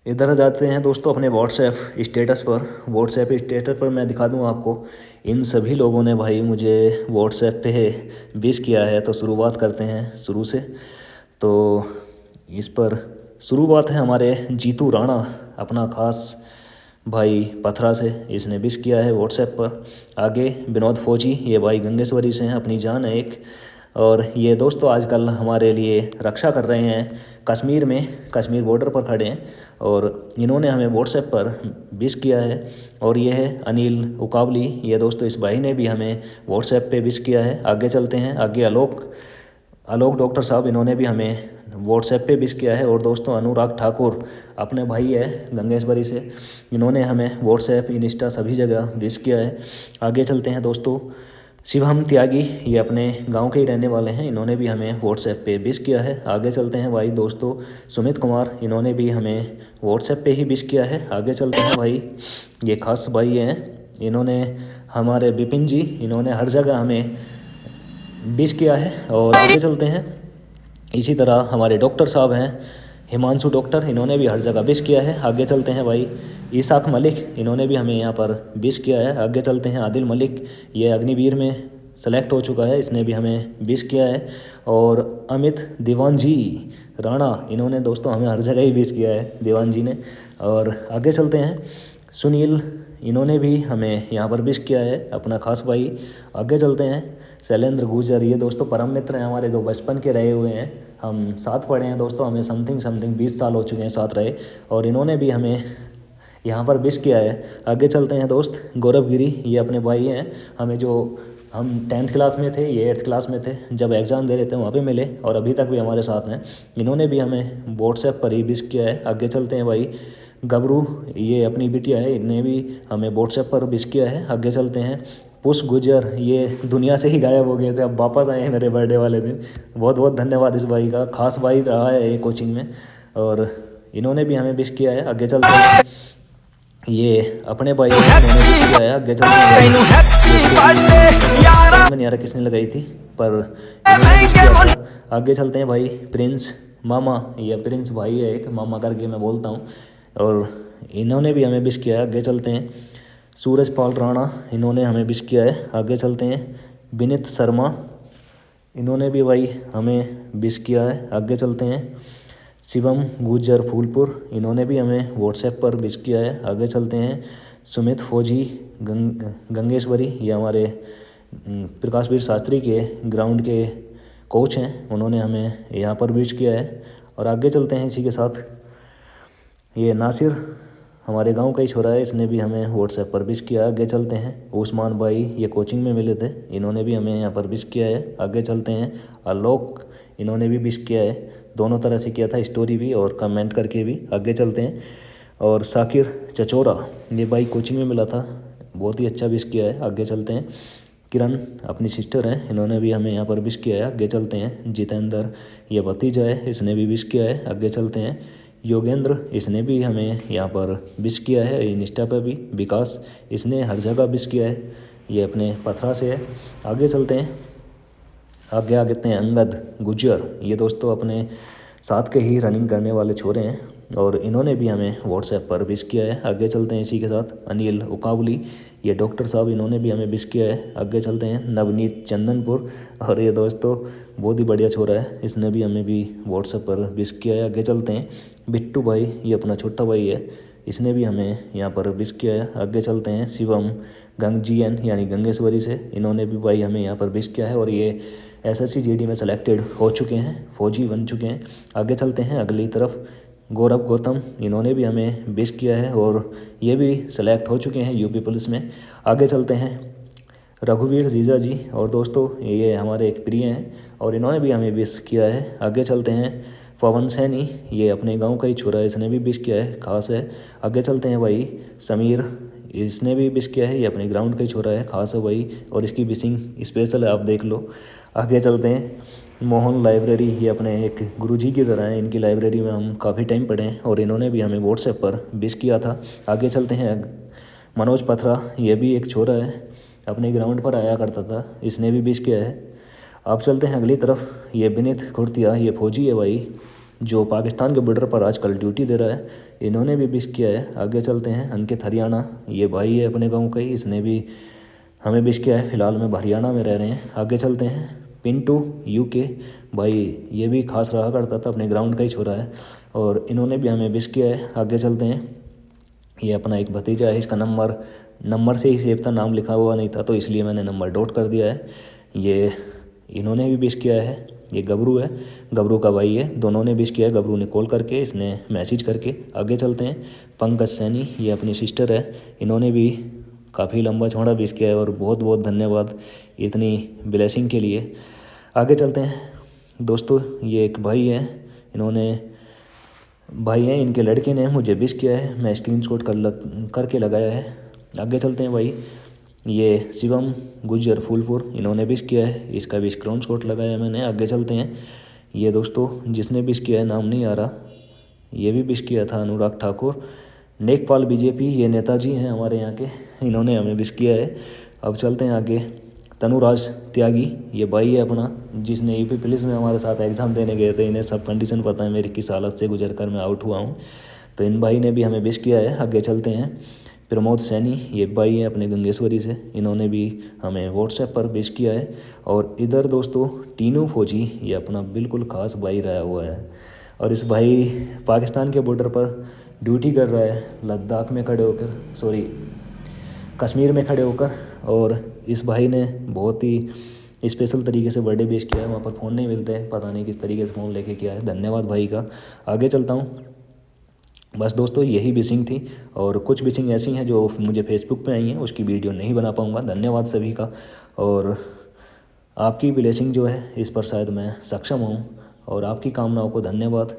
इधर जाते हैं दोस्तों अपने व्हाट्सएप स्टेटस पर। व्हाट्सएप स्टेटस पर मैं दिखा दूं आपको, इन सभी लोगों ने भाई मुझे व्हाट्सएप पे विश किया है। तो शुरुआत करते हैं शुरू से। तो इस पर शुरुआत है हमारे जीतू राणा, अपना खास भाई पथरा से, इसने विश किया है व्हाट्सएप पर। आगे विनोद फौजी, ये भाई गंगेश्वरी से हैं, अपनी जान है एक। और ये दोस्तों आजकल हमारे लिए रक्षा कर रहे हैं, कश्मीर में, कश्मीर बॉर्डर पर खड़े हैं। और इन्होंने हमें व्हाट्सएप पर विश किया है। और ये है अनिल उकावली, ये दोस्तों इस भाई ने भी हमें व्हाट्सएप पे विश किया है। आगे चलते हैं, आगे आलोक आलोक डॉक्टर साहब, इन्होंने भी हमें व्हाट्सएप पे विश किया है। और दोस्तों अनुराग ठाकुर, अपने भाई है गंगेश्वरी से, इन्होंने हमें व्हाट्सएप इंस्टा सभी जगह विश किया है। आगे चलते हैं दोस्तों, शिवम त्यागी, ये अपने गांव के ही रहने वाले हैं, इन्होंने भी हमें व्हाट्सएप पे विश किया है। आगे चलते हैं भाई दोस्तों, सुमित कुमार, इन्होंने भी हमें व्हाट्सएप पे ही विश किया है। आगे चलते हैं भाई, ये खास भाई हैं, इन्होंने हमारे विपिन जी, इन्होंने हर जगह हमें विश किया है। और आगे चलते हैं, इसी तरह हमारे डॉक्टर साहब हैं हिमांशु डॉक्टर, इन्होंने भी हर जगह विश किया है। आगे चलते हैं भाई, इसाक मलिक, इन्होंने भी हमें यहाँ पर विश किया है। आगे चलते हैं, आदिल मलिक, ये अग्निवीर में सेलेक्ट हो चुका है, इसने भी हमें विश किया है। और अमित दीवान जी राणा, इन्होंने दोस्तों हमें हर जगह ही विश किया है, दीवान जी ने। और आगे चलते हैं, सुनील, इन्होंने भी हमें यहाँ पर विश किया है, अपना खास भाई। आगे चलते हैं, शैलेंद्र गुजर, ये दोस्तों परम मित्र हैं हमारे, जो बचपन के रहे हुए हैं, हम साथ पढ़े हैं दोस्तों, हमें समथिंग 20 साल हो चुके हैं साथ रहे। और इन्होंने भी हमें यहाँ पर विश किया है। आगे चलते हैं दोस्त, गौरव गिरी, ये अपने भाई हैं, हमें जो हम 10th क्लास में थे, ये 8th क्लास में थे, जब एग्ज़ाम दे रहे थे वहाँ पे मिले, और अभी तक भी हमारे साथ हैं। इन्होंने भी हमें व्हाट्सएप पर ही विश किया है। आगे चलते हैं भाई, गबरू, ये अपनी बिटिया है, इन्हें भी हमें व्हाट्सएप पर विश किया है। आगे चलते हैं, पुष्प गुजर, ये दुनिया से ही गायब हो गए थे, अब वापस आए हैं मेरे बर्थडे वाले दिन। बहुत बहुत धन्यवाद इस भाई का, खास भाई रहा है ये कोचिंग में, और इन्होंने भी हमें विश किया है। आगे चलते हैं, ये अपने भाई ने विश किया है। आगे चलते हैं, मैं नहीं आ रहा किसने लगाई थी, पर इन्होंने विश किया था। आगे चलते हैं भाई, प्रिंस मामा, ये प्रिंस भाई है एक, मामा करके मैं बोलता हूँ, और इन्होंने भी हमें विश किया है। आगे चलते हैं, सूरज पाल राणा, इन्होंने हमें विश किया है। आगे चलते हैं, विनीत शर्मा, इन्होंने भी भाई हमें विश किया है। आगे चलते हैं, शिवम गुजर फूलपुर, इन्होंने भी हमें व्हाट्सएप पर विश किया है। आगे चलते हैं, सुमित फौजी गंगेश्वरी, ये हमारे प्रकाश वीर शास्त्री के ग्राउंड के कोच हैं, उन्होंने हमें यहाँ पर विश किया है। और आगे चलते हैं, इसी के साथ ये नासिर, हमारे गांव का ही छोरा है, इसने भी हमें व्हाट्सएप पर विश किया। आगे चलते हैं, उस्मान भाई, ये कोचिंग में मिले थे, इन्होंने भी हमें यहाँ पर विश किया है। आगे चलते हैं, आलोक, इन्होंने भी विश किया है, दोनों तरह से किया था, स्टोरी भी और कमेंट करके भी। आगे चलते हैं, और साकिर चचोरा, ये भाई कोचिंग में मिला था, बहुत ही अच्छा विश किया है। आगे चलते हैं, किरण, अपनी सिस्टर हैं, इन्होंने भी हमें यहाँ पर विश किया है। आगे चलते हैं, जितेंद्र, ये भतीजा है, इसने भी विश किया है। आगे चलते हैं, योगेंद्र, इसने भी हमें यहाँ पर विश किया है, इंस्टा पर भी। विकास, इसने हर जगह विश किया है, ये अपने पथरा से है। आगे चलते हैं, आगे आते हैं, अंगद गुज्जर, ये दोस्तों अपने साथ के ही रनिंग करने वाले छोरे हैं, और इन्होंने भी हमें व्हाट्सएप पर विश किया है। आगे चलते हैं, इसी के साथ अनिल उकावली, ये डॉक्टर साहब, इन्होंने भी हमें विश किया है। आगे चलते हैं, नवनीत चंदनपुर, और ये दोस्तों बहुत ही बढ़िया छोरा है, इसने भी हमें भी व्हाट्सएप पर विश किया है। आगे चलते हैं, बिट्टू भाई, ये अपना छोटा भाई है, इसने भी हमें यहाँ पर विश किया है। आगे चलते हैं, शिवम गंगजीएन, यानी गंगेश्वरी से, इन्होंने भी भाई हमें यहाँ पर विश किया है, और ये एसएससी जीडी में सेलेक्टेड हो चुके हैं, फौजी बन चुके हैं। आगे चलते हैं, अगली तरफ, गौरव गौतम, इन्होंने भी हमें विश किया है, और ये भी सेलेक्ट हो चुके हैं यूपी पुलिस में। आगे चलते हैं, रघुवीर जीजा जी, और दोस्तों ये हमारे एक प्रिय हैं, और इन्होंने भी हमें विश किया है। आगे चलते हैं, पवन सैनी, ये अपने गांव का ही छोरा है, इसने भी विश किया है, खास है। आगे चलते हैं भाई, समीर, इसने भी विश किया है, ये अपने ग्राउंड का ही छोरा है, खास है भाई, और इसकी विशिंग स्पेशल है, आप देख लो। आगे चलते हैं, मोहन लाइब्रेरी, ये अपने एक गुरुजी की तरह है, इनकी लाइब्रेरी में हम काफ़ी टाइम पढ़े हैं, और इन्होंने भी हमें व्हाट्सएप पर विश किया था। आगे चलते हैं, मनोज पथरा, ये भी एक छोरा है, अपने ग्राउंड पर आया करता था, इसने भी विश किया है। अब चलते हैं अगली तरफ, ये विनीत खुर्तिया, ये फौजी है भाई, जो पाकिस्तान के बॉर्डर पर आजकल ड्यूटी दे रहा है, इन्होंने भी विश किया है। आगे चलते हैं। अंकित हरियाणा, ये भाई है अपने गांव का ही, इसने भी हमें विश किया है। फ़िलहाल में हरियाणा में रह रहे हैं। आगे चलते हैं। पिंटू यूके भाई, ये भी खास रहा करता था, अपने ग्राउंड का ही छोरा है और इन्होंने भी हमें विश किया है। आगे चलते हैं। ये अपना एक भतीजा है, इसका नंबर से ही सेव था, नाम लिखा हुआ नहीं था तो इसलिए मैंने नंबर नोट कर दिया है। ये इन्होंने भी विश किया है। ये गबरू है, गबरू का भाई है, दोनों ने विश किया है। गबरू ने कॉल करके, इसने मैसेज करके। आगे चलते हैं। पंकज सैनी, ये अपनी सिस्टर है, इन्होंने भी काफ़ी लंबा चौड़ा विश किया है और बहुत बहुत धन्यवाद इतनी ब्लेसिंग के लिए। आगे चलते हैं दोस्तों। ये एक भाई है, भाई हैं, इनके लड़के ने मुझे विश किया है, मैं स्क्रीनशॉट करके लगाया है। आगे चलते हैं भाई। ये शिवम गुज्जर फूलपुर, इन्होंने विश किया है, इसका भी स्क्रीनशॉट लगाया है मैंने। आगे चलते हैं। ये दोस्तों जिसने विश किया है, नाम नहीं आ रहा, ये भी विश किया था, अनुराग ठाकुर। नेकपाल बीजेपी, ये नेताजी हैं हमारे यहाँ के, इन्होंने हमें विश किया है। अब चलते हैं आगे। तनुराज त्यागी, ये भाई है अपना, जिसने यूपी पुलिस में हमारे साथ एग्ज़ाम देने गए थे। इन्हें सब कंडीशन पता है मेरी, किस हालत से गुजर कर मैं आउट हुआ हूँ, तो इन भाई ने भी हमें विश किया है। आगे चलते हैं। प्रमोद सैनी, ये भाई हैं अपने गंगेश्वरी से, इन्होंने भी हमें व्हाट्सएप पर विश किया है। और इधर दोस्तों टीनू फौजी, ये अपना बिल्कुल ख़ास भाई रहा हुआ है और इस भाई पाकिस्तान के बॉर्डर पर ड्यूटी कर रहा है, लद्दाख में खड़े होकर, सॉरी कश्मीर में खड़े होकर। और इस भाई ने बहुत ही स्पेशल तरीके से बर्थडे विश किया है। वहाँ पर फ़ोन नहीं मिलते हैं, पता नहीं किस तरीके से फ़ोन लेके किया है। धन्यवाद भाई का। आगे चलता हूँ। बस दोस्तों यही विशिंग थी और कुछ विशिंग ऐसी हैं जो मुझे फेसबुक पे आई हैं, उसकी वीडियो नहीं बना पाऊँगा। धन्यवाद सभी का। और आपकी ब्लेसिंग जो है, इस पर शायद मैं सक्षम हूँ और आपकी कामनाओं को धन्यवाद।